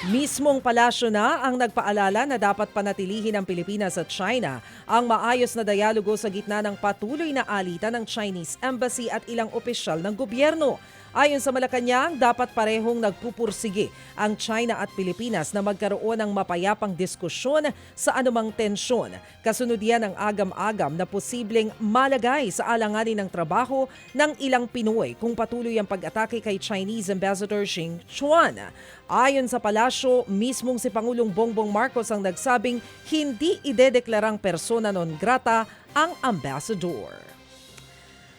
Mismong palasyo na ang nagpaalala na dapat panatilihin ng Pilipinas at China ang maayos na dialogo sa gitna ng patuloy na alitan ng Chinese Embassy at ilang opisyal ng gobyerno. Ayon sa Malacanang, dapat parehong nagpupursige ang China at Pilipinas na magkaroon ng mapayapang diskusyon sa anumang tensyon. Kasunod yan ang agam-agam na posibleng malagay sa alanganin ng trabaho ng ilang Pinoy kung patuloy ang pag-atake kay Chinese Ambassador Xing Chuan. Ayon sa palasyo, mismong si Pangulong Bongbong Marcos ang nagsabing hindi idedeklarang persona non grata ang ambassador.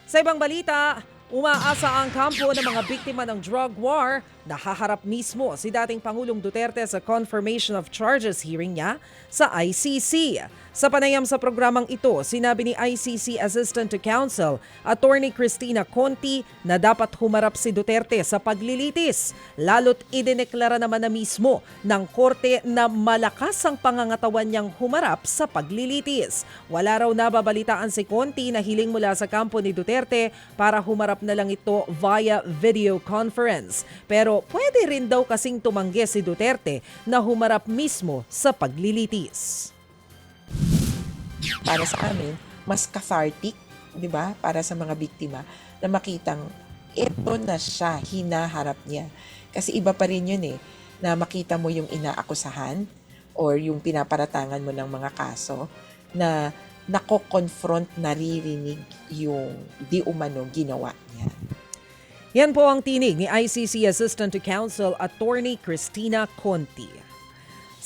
Sa ibang balita, umaasa ang kampo ng mga biktima ng drug war na haharap mismo si dating Pangulong Duterte sa confirmation of charges hearing niya sa ICC. Sa panayam sa programang ito, sinabi ni ICC Assistant to Counsel, Attorney Cristina Conti, na dapat humarap si Duterte sa paglilitis. Lalo't idineklara naman na mismo ng korte na malakas ang pangangatawan niyang humarap sa paglilitis. Wala raw nababalitaan si Conti na hiling mula sa kampo ni Duterte para humarap na lang ito via video conference. Pero pwede rin daw kasing tumanggi si Duterte na humarap mismo sa paglilitis. Para sa amin, mas cathartic, di ba? Para sa mga biktima na makitang ito na siya, hinaharap niya. Kasi iba pa rin yun na makita mo yung inaakusahan or yung pinaparatangan mo ng mga kaso na nako-confront, naririnig yung di umano ginawa niya. Yan po ang tinig ni ICC Assistant to Counsel Attorney Cristina Conti.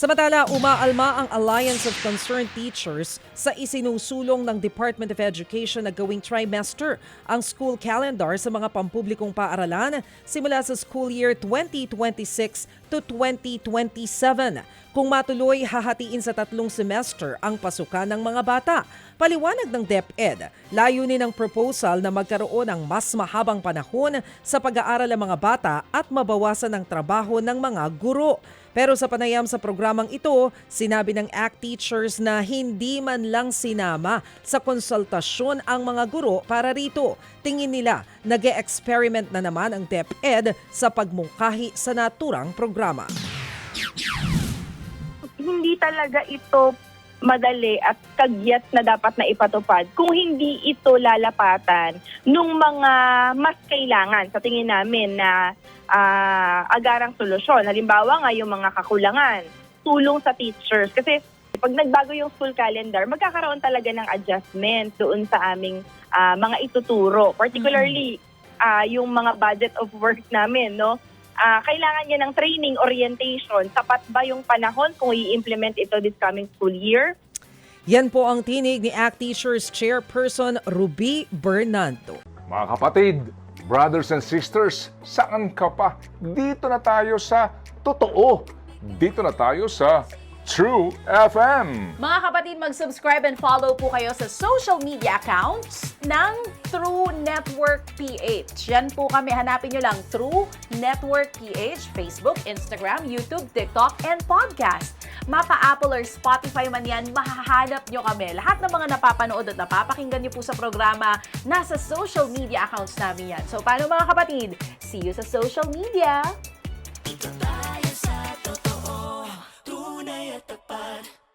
Samantala, umaalma ang Alliance of Concerned Teachers sa isinusulong ng Department of Education na gawing trimester ang school calendar sa mga pampublikong paaralan simula sa school year 2026 to 2027. Kung matuloy, hahatiin sa 3 semester ang pasukan ng mga bata. Paliwanag ng DepEd, layunin ng proposal na magkaroon ng mas mahabang panahon sa pag-aaral ng mga bata at mabawasan ang trabaho ng mga guro. Pero sa panayam sa programang ito, sinabi ng ACT teachers na hindi man lang sinama sa konsultasyon ang mga guro para rito. Tingin nila, nag-e-experiment na naman ang DepEd sa pagmungkahi sa naturang programa. Hindi talaga ito madali at kagyat na dapat na ipatupad kung hindi ito lalapatan nung mga mas kailangan sa tingin namin na agarang solusyon. Halimbawa nga yung mga kakulangan, tulong sa teachers. Kasi pag nagbago yung school calendar, magkakaroon talaga ng adjustment doon sa aming mga ituturo. Particularly yung mga budget of work namin, no? Kailangan niya ng training, orientation. Sapat ba yung panahon kung i-implement ito this coming school year? Yan po ang tinig ni ACT Teachers Chairperson Ruby Bernardo. Mga kapatid, brothers and sisters, saan ka pa? Dito na tayo sa totoo. Dito na tayo sa True FM. Mga kapatid, mag-subscribe and follow po kayo sa social media accounts ng True Network PH. Yan po kami. Hanapin nyo lang True Network PH, Facebook, Instagram, YouTube, TikTok, and podcast. Mapa Apple or Spotify man yan, mahahanap nyo kami. Lahat ng mga napapanood at napapakinggan nyo po sa programa, nasa social media accounts namin yan. So, paano mga kapatid? See you sa social media!